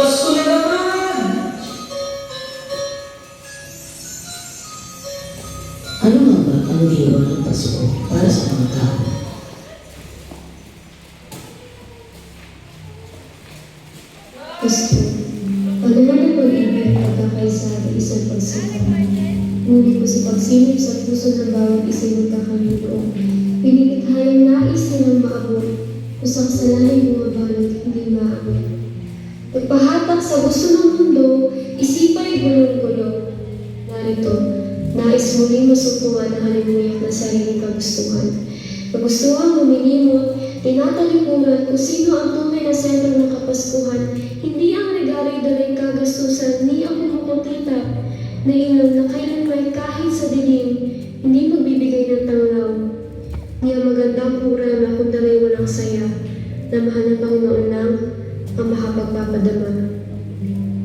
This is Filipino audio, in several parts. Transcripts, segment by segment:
Pasko na naman! Ano nga ba ang diwa ng Pasko para sa mga tao? Pasko, panaman ng pag-ibig at pagkakaisa ay isang pagsikapan. Ngunit ko sa pagsilip sa puso ng bawat isang magkakaluto, pinilithayang nais nilang maabot o sa kasalanay bumabalot hindi maabot. Pagpahatak sa gusto ng mundo, isipay gulong-gulong. Narito, nais muling masuktuhan ang halimuyak na sariling kagustuhan. Kagustuhan luminimot, tinatalikuran kung sino ang tunay na sentro ng kapaskuhan. Hindi ang regalo'y daling kagastusan, ni ang pumukutita na ilaw na kailan may kahit sa dilim, hindi magbibigay ng tanglaw. Niya magandang programa kung dalay walang saya, na mahal ng Panginoon lang ang makapagpapadama.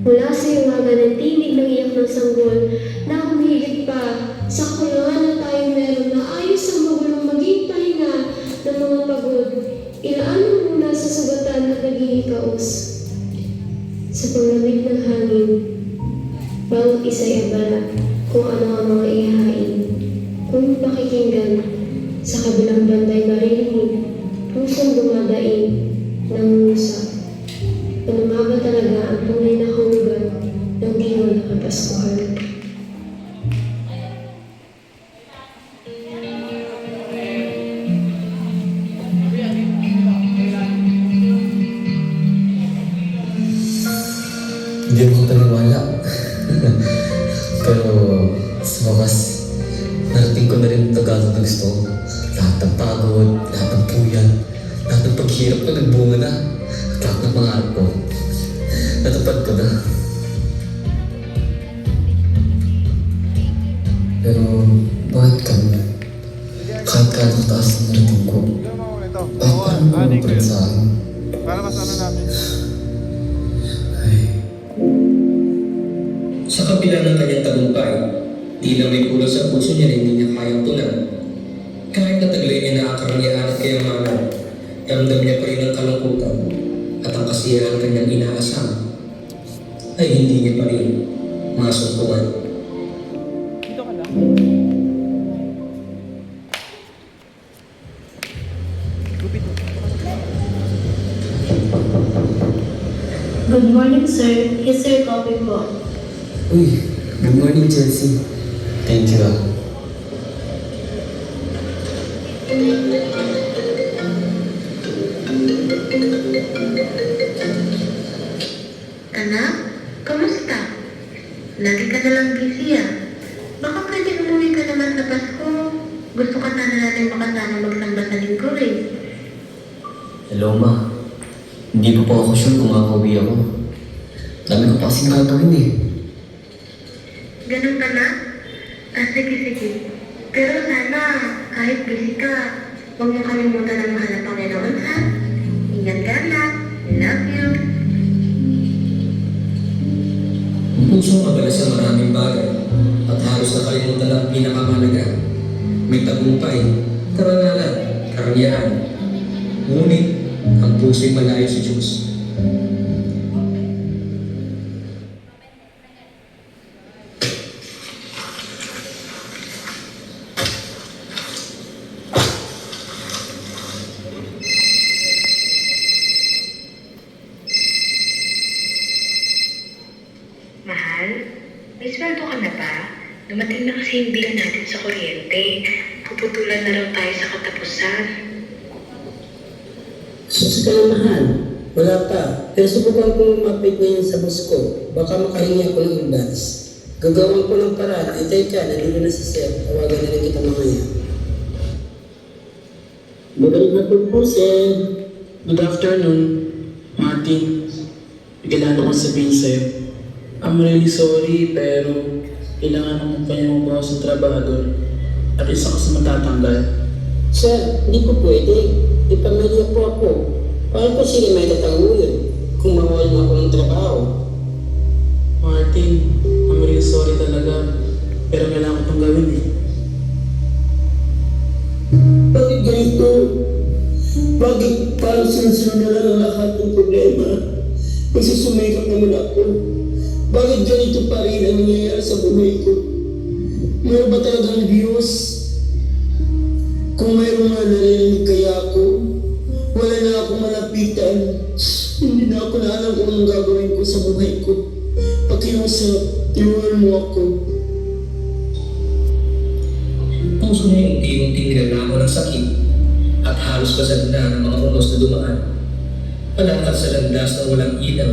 Mula sa iwaga ng tinig ng iyak ng sanggol, na humigit pa sa kulangan na tayo meron na ayos ang magulong maging pahinga ng mga pagod. Ilaan mo muna sa sugatan na naghihikaos. Sa paglamig ng hangin, bawat isa'y abala kung ano ang mga ihahain. Kung pakikinggan, sa kabilang banday marinig, pusong dumadaing ng musa. Ano nga ba talaga ang tunay na hulugan ng diwa na kapaskuhan? Hindi mo paniwala. Pero sa wakas, narating ko na rin ang Tagalog na gusto ko. Lahat ng pagod, lahat ng puyat, lahat ng paghirap na nagbunga na. At lahat ng pangarap ko, natupad ko na. Pero bakit kami? Kahit kano taas ang narating ko, bakit parang pumupulit sa akin? Para mas ano natin. Ay, Sa kabila ng kanyang tagumpay, tila may kulo sa puso niya na hindi niya kayang tulan. Kahit nataglay niya na ang karangyaan at kayamanan, ramdam niya pa rin ang kalungkutan at ang kasiyahan kanyang inaasam ay hindi niya pa rin masumpungan. Dito ka lang. Gupit. Good morning, sir. Yes, sir. Coffee po. uy, good morning Chelsea. Thank you ah. Anak, kamusta? Lagi ka nalang busy ah. Baka pwede umuwi ka naman sa Pasko. Gusto ka sana natin makasama magsamba sa linggo eh. Hello ma. Hindi ko pa ako sure kung makakauwi ako. Dami ko pa kasing gagawin eh. Ganun ka na? Sige. Pero sana, kahit busy ka, huwag mo kalimutan ang mahal na Panginoon ha. Ingat ka lang. Love you. Ang pusong abala sa maraming bagay at halos nakalimutan ang pinakamahalaga. May tagumpay, karangalan, karangyaan. Ngunit, ang puso'y malayo sa Diyos. Mahal, may sweldo ka na ba? Dumating na kasi yung bill natin sa kuryente. Puputulan na raw tayo sa katapusan. Sus ka na mahal. Wala pa. Pero subukan ko lumapit ngayon sa boss ko. Baka makahingi ako ng advance. Gagawin ko ng paraan. Ay teka, nandito na si Sir. Tawagan na rin kita mamaya. Magaling na po, Sir. Good afternoon, Martin. May kailangan akong sabihin sa'yo. I'm really sorry, pero kailangan akong kanyang mabawas sa trabaho at isa ka sa matatanggal. Sir, hindi po pwede. Di pamilya po ako. Paano po sila may tatangulin kung mawalan ako ng trabaho? Martin, I'm really sorry talaga, pero kailangan ko itong gawin eh. Bakit ganito? Bakit parang sinasunod na lang ang lahat ng problema? Magsusumikap naman ako. Bakit ganito pa rin ang nangyayari sa buhay ko? Meron ba talagang Diyos? Kung mayroong mga narinig kaya ako, wala na akong malapitan. Hindi na ako na alam kung anong gagawin ko sa buhay ko. Pakiusap, tulungan mo ako. Puso niya unti-unting nilalako ng sakit at halos basag na ng mga unos na dumaan. Palakad sa landas na walang ilaw,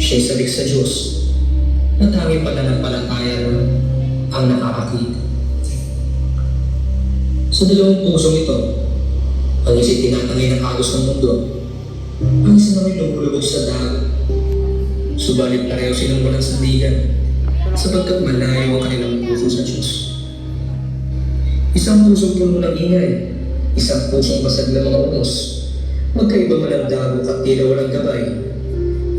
siya'y salik sa Diyos, na tanging pananampalataya lang ang nakakakita. Sa dalawang pusong ito, ang isa'y tinatangay ng agos ng mundo, ang isa naman lumulubog sa dagat. Subalit pareho silang walang sandigan, sapagkat malayo ang kanilang puso sa Diyos. Isang pusong puno ng ingay, isang pusong basag ng mga unos, magkaiba man ang dagok at tila walang gabay,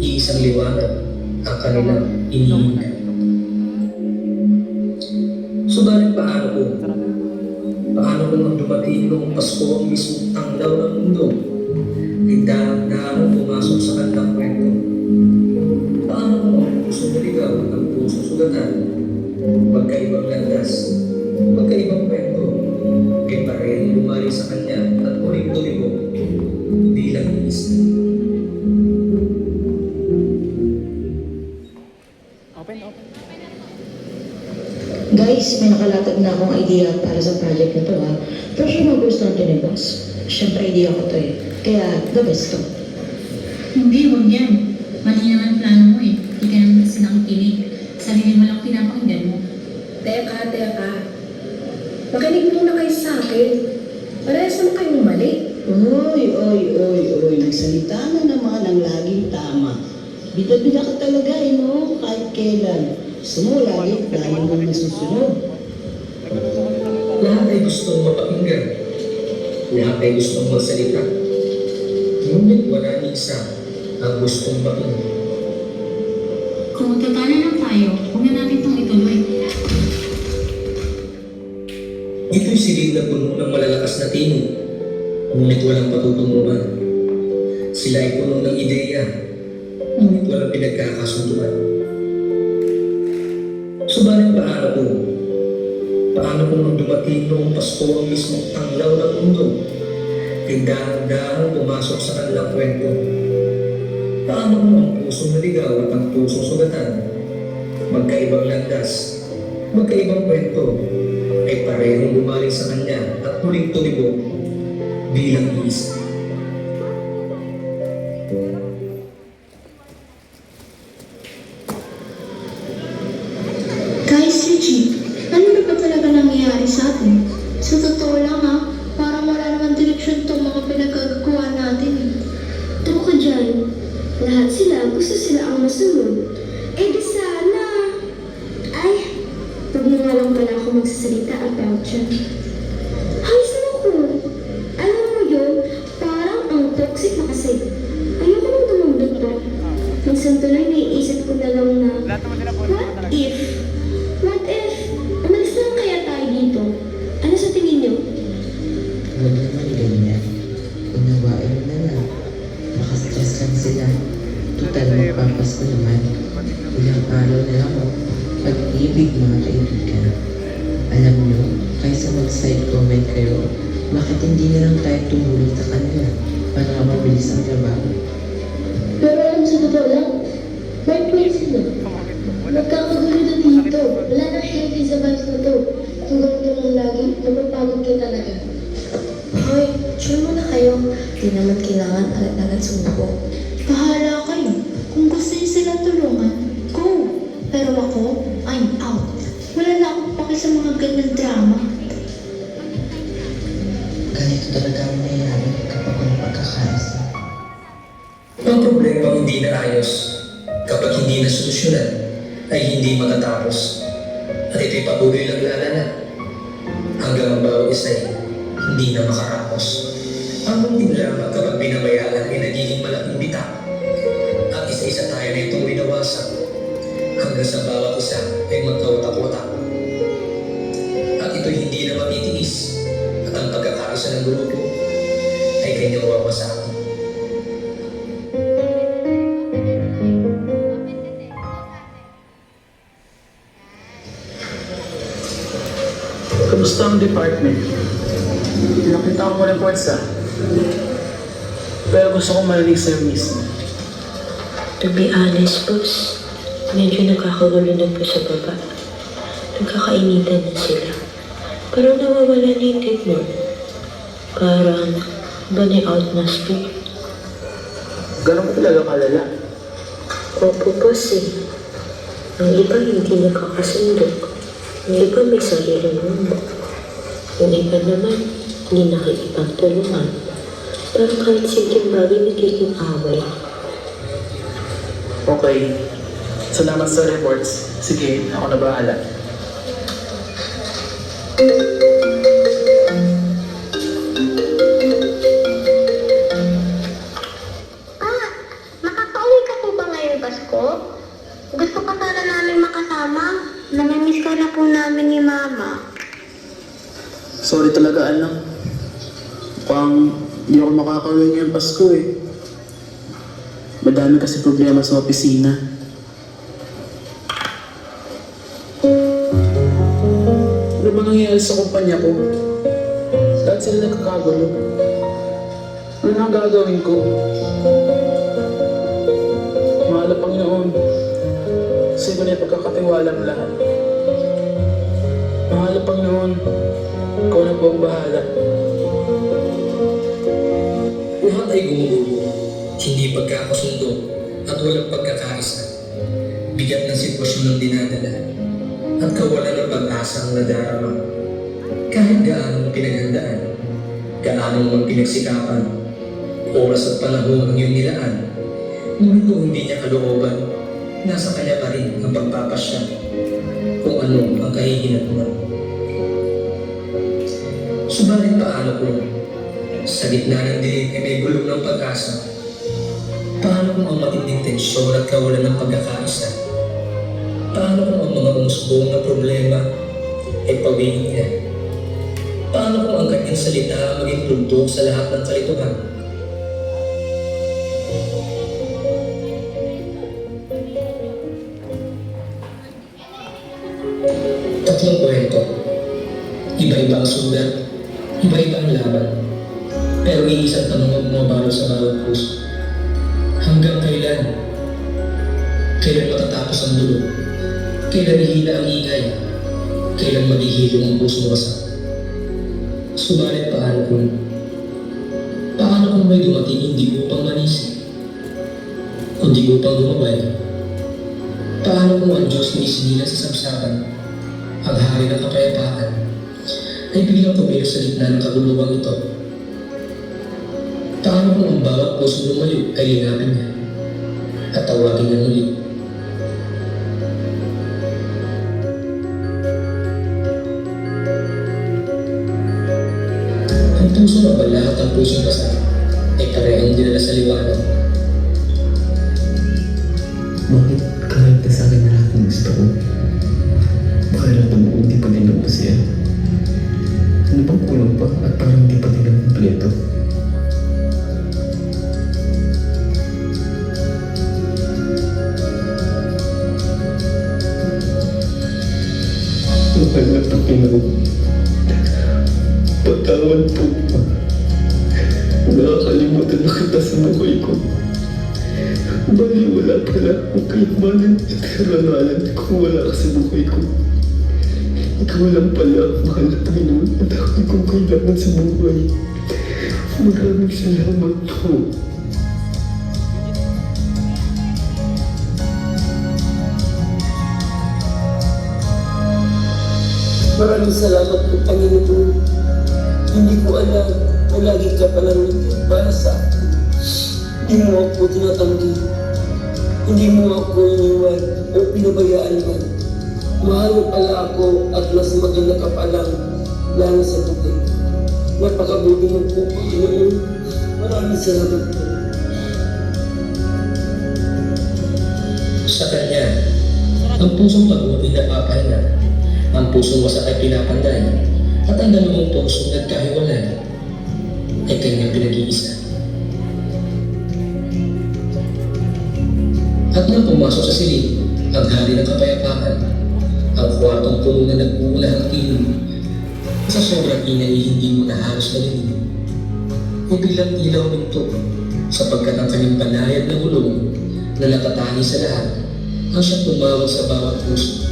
iisang liwanag ang kanilang iniingat. Subalit paano kung ang dumating noong Pasko ang mismong tanglaw ng mundo, ay dahan-dahan pumasok sa kanilang kwento? Paano kung ang pusong naligaw at ang pusong sugatan, magkaibang landas, magkaibang kwento, ay parehong lumari sa kanya at uling-tulig bilang isa. Open. Guys, may nakalatag na akong idea para sa project na to ha. Pero siya magustuhan to ni boss. Siyempre idea ko to eh. Kaya the best to. Hindi, huwag yan. Mali naman plano mo eh. Hindi ka naman kasi nakikinig. Sarili mo lang pinapakinggan mo. Teka. Makinig muna kayo sa akin. Parehas naman kayong mali. Oy. Nagsalita na naman ang laging tama. Bida-bida ka talaga no? Kahit kailan. Gusto mo lagi, lagi mo nasusunod. Lahat ay gustong mapakinggan. Lahat ay gustong magsalita. Ngunit wala ni isa ang gustong pakinggan. Kung magkakala lang tayo, huwag na natin itong ituloy. Ito'y silid na puno ng malalakas na tinig, ngunit walang patutunguhan. Sila ay puno ng ideya, ngunit walang pinagkakasunduan. Subalit paano kung ang dumating noong Pasko ang mismong tanglaw ng mundo, ay dahan-dahan pumasok sa kanilang kwento? Paano kung ang pusong naligaw at ang pusong sugatan, magkaibang landas, magkaibang kwento, ay parehong gumaling sa kanya at muling tumibok bilang isa? Guys, legit, ano na ba talaga nangyayari sa atin? Sa totoo lang ha, parang wala naman direksyon itong mga pinagkagawa natin eh. Turo ka dyan. Lahat sila gusto sila ang masunod. Eh di sana. Ay, pag nga lang pala ako magsasalita about dyan. Ayos na ako. Alam mo yun, parang ang toxic na kasi. Ayoko nang tumundot pa. Minsan tuloy naiisip ko na lang na, Lahat naman sila po. What if, umalis na lang kaya tayo dito? Ano sa tingin niyo? Huwag naman ganyan. Unawain mo na lang. Makastress lang sila. Total magpapasko naman. Ilang araw na lang oh. Pag-ibig mga kaibigan. Alam nyo, kaysa mag-side comment kayo, bakit hindi na lang tayo tumulong sa kanila para mabilis ang trabaho? Pero alam sa totoo lang, may point sila. Nagkakagulo na dito. Wala nang healthy sa vibes na to. Kung ganito lang lagi, mapapagod ka talaga. Hoy, chill muna kayo. Di naman kailangan agad-agad sumuko. Bahala kayo. Kung gusto niyo silang tulungan, go! Pero ako, I'm out. Wala na akong paki sa mga ganyan drama. Ganito talaga ang nangyayari kapag walang pagkakaisa. Ang problema hindi na ayos, kapag hindi na solusyonan, ay hindi matatapos. At ito'y patuloy lang lalala hanggang ang bawat isa'y hindi na makarapos. Ang munting lamang kapag binabayaan ay nagiging malaking bitak. At isa-isa tayo na itong winawasak hanggang sa bawat isa ay magkawatak-watak. At ito'y hindi na matitiis at ang pagkakaisa ng grupo ay kanyang wawasakin. Kamusta ang department? Nakita ko mo reports pero gusto ko marinig sa'yo mismo. To be honest, boss, medyo nakakagulo na po sa baba. Nagkakainitan na sila. Parang nawawala na yung tignan. Parang burning out na po. Ganun ko talaga kalala. Opo, boss eh. Ang iba hindi nakakasundok. Ang iba may sariling mundo. Yung iba naman, hindi nakikipagtulungan. Parang kahit simpleng bagay nagiging away. Okay. Salamat sa reports. Sige, ako na bahala. Makakauwi ka po ba ngayong Pasko? Gusto ka sana namin makasama. Namimiss ka na po namin ni Mama. Sorry talaga, anak. Mukhang hindi ako makakauwi ngayong Pasko eh. Madami kasi problema sa opisina. Ano ba nangyayari sa kumpanya ko? Lahat sila nagkakagulo. Ano na ang gagawin ko? Mahal ang Panginoon. Kasi ko na yung pagkakatiwalang lahat. Mahal ang Panginoon. Ikaw na po ang bahala. Lahat ay gumugulo, hindi pagkakasundo at walang pagkakaisa. Bigat ng sitwasyon ng dinadala at kawalan ng pag-asa ang nadarama. Kahit gaano mo pinaghandaan, gaano mo pinagsikapan, oras at panahon ang iyong nilaan, ngunit kung hindi niya kalooban, nasa kanya pa rin ang pagpapasya kung ano ang kahihinatnan. Subalit paano kung sa gitna ng dilim ay may bulong ng pag-asa? Paano kung ang matinding tensyon at kawalan ng pagkakaisa? Paano kung ang mga umusbong na problema ay pawingin niya? Paano kung ang kanyang salita maging tugtog sa lahat ng kalituhan? Tatlong kwento. Iba-iba ang sugat, iba-iba ang laban. Pero iisang tanong ang bumabalo sa bawat puso. Hanggang kailan? Kailan matatapos ang dulo? Kailan ihina ang ingay? Kailan maghihilong ang puso wasak? Subalit paano kung may dumating hindi upang manisi, kundi upang lumabay? Paano kung ang Diyos na isinila sa samsakan, ang hari ng kapayapaan, ay biglang pumilos sa gitna ng kaguluhang ito? Paano kung ang bawat puso lumayo ay linapin niya at tawagin niya muli? Ang puso na ba lahat ang pusong basa ay parehong dinala sa liwanag? Bakit kahit na sa akin na lahat ng gusto ko? Pakiramdam mo hindi pa din ako masaya. Ano bang kulang pa at parang hindi pa din ang kompleto? Mahal na Panginoon, patawad po pa. Nakakalimutan na kita sa buhay ko. Bali wala pala akong kayamanan at karangalan kung wala ka sa buhay ko. Ikaw lang pala ang mahal na Panginoon at ako'y kong kailangan sa buhay. Maraming salamat po. Maraming salamat po, Panginoon. Hindi ko alam na lagi ka palang nandun para sa akin. Hindi mo ako tinatanggi. Hindi mo ako iniwan o pinabayaan man. Mahal mo pala ako at mas maganda ka palang lalo sa buhay. Napakabuti mo po, Panginoon. Maraming salamat po. Sa Kanya, ang pusong pag-uwi na papahinga, ang pusong wasak ay pinapanday, at ang dalawang pusong nagkahiwalay ay kanyang pinag-iisa. At nang pumasok sa silid, ang hari ng kapayapaan, ang kwartong puno na nag-uulahang tinig, Sa sobrang ingay hindi mo na halos narinig. May biglang ilaw minto sapagkat ang kanyang banayad na gulong na nakatali sa lahat ang siyang tumawag sa bawat puso.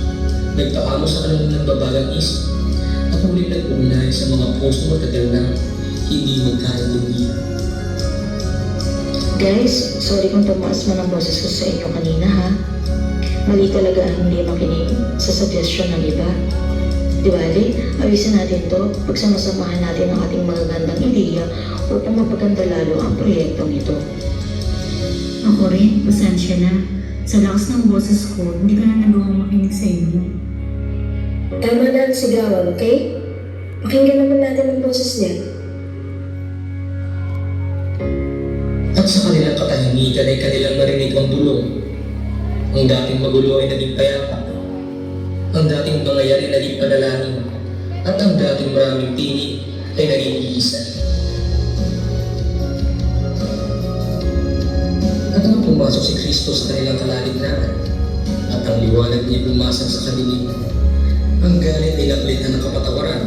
Nagpaamo sa kanilang nagbabagang isip at muling nag-ugnay sa mga puso matagal na hindi magkaintindihan. Guys, sorry kung tumaas man ang boses ko sa inyo kanina ha. Mali talaga ang hindi makinig sa suggestion ng iba. Di bale, ayusin natin to pagsamasamahan natin ang ating magagandang ideya upang mapaganda lalo ang proyektong ito. Ako rin, pasensya na. Sa lakas ng boses ko, hindi ka na nagawang makinig sa inyo. Tama na ang sigawan, okay? Pakinggan naman natin ang boses niya. At sa kanilang katahimikan ay kanilang narinig ang bulong. Ang dating magulo ay naging payapa. Ang dating bangayari ay naging panalangin. At ang dating maraming tinig ay naging iisa. At nang pumasok si Kristo sa kanilang kalagitnaan at ang liwanag niya bumasag sa kaniliman, ang galit ay naglitan ng kapatawaran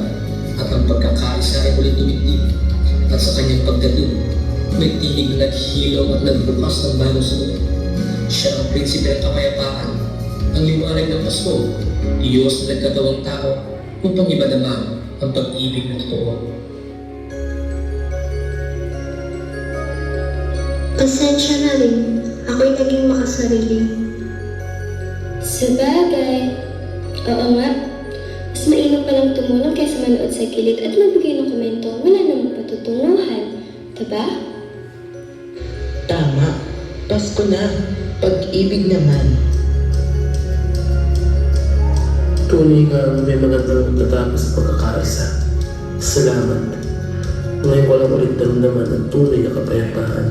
at ang pagkakaisa ay ulit tumitib. At sa kanyang pagdating, may tinig na naghihilaw at nagbukas ng bagong sulat. Siya ang prinsipe ng kapayapaan, ang liwanag ng Pasko, Diyos na nagkatawang tao upang ipadama ang pag-ibig na totoo. Pasensya na rin. Ako'y naging makasarili. Sabagay. Oo nga. Mas mainam palang tumulong kaysa manood sa gilid at magbigay ng komento. Wala namang patutunguhan. Diba? Tama. Pasko na. Pag-ibig naman. Tunay nga may magandang pagtatapos sa pagkakaisa. Salamat. Ngayon ko lang ulit naman ang tunay na kapayapaan.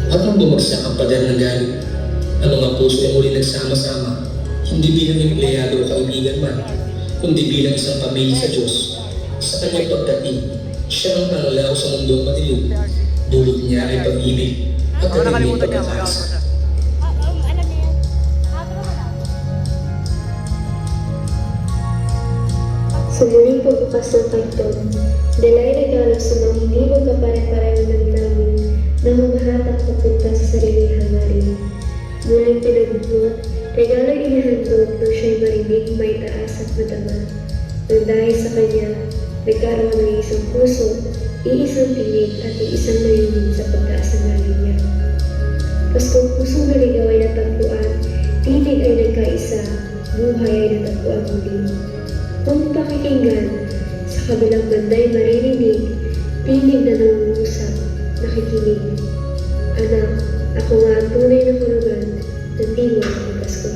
At nang bumagsak ang pader ng galit, ang mga puso ay muli nagsama-sama, hindi bilang empleyado o kaibigan man, kundi bilang isang pamilya sa Diyos. Sa kanyang pagdating, siya ang pangalaw sa mundong madilim. Dulot niya ay pag-ibig at kanyang pagkakaisa. Sa muling pagbukas ng kanton, dalay regalo sa mga hindi magkapare-pareho ng namin na humahatak papunta sa sariling hangarin. Muling pinagbuot, regalo inihandog nang siya'y marinig may taas at madama. Nang dahil sa kanya, nagkaroon ng isang puso, iisang tinig at iisang narinig sa pagtaas ng galing niya. Paskong pusong naligaw ay natagpuan, tinig ay nagkaisa, buhay ay natagpuan muli. Kung pakikinggan, sa kabilang banday maririnig, tinig na nangungusap, nakikinig. Anak, ako nga ang tunay na hulugan ng tinig ng Pasko.